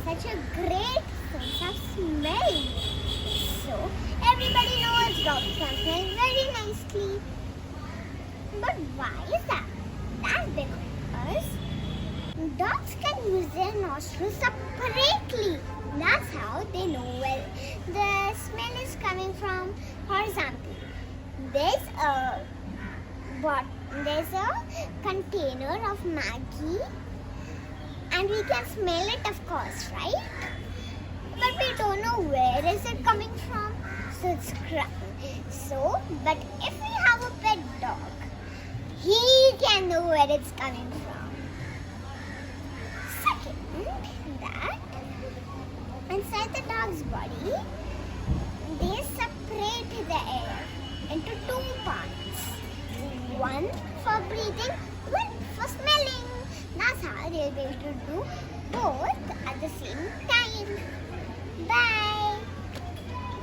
have such a great sense of smell. So everybody knows dogs can smell very nicely. But why is that? That's because dogs can use their nostrils separately. That's how they know where the smell is coming from. For example, there's a container of Maggi, and we can smell it, of course, right? But we don't know where is it coming from. But if we have a pet dog, he can know where it's coming from. Second, that inside the dog's body, they separate the air into two parts. One for breathing, one for smelling. That's how they'll be able to do both at the same time. Bye.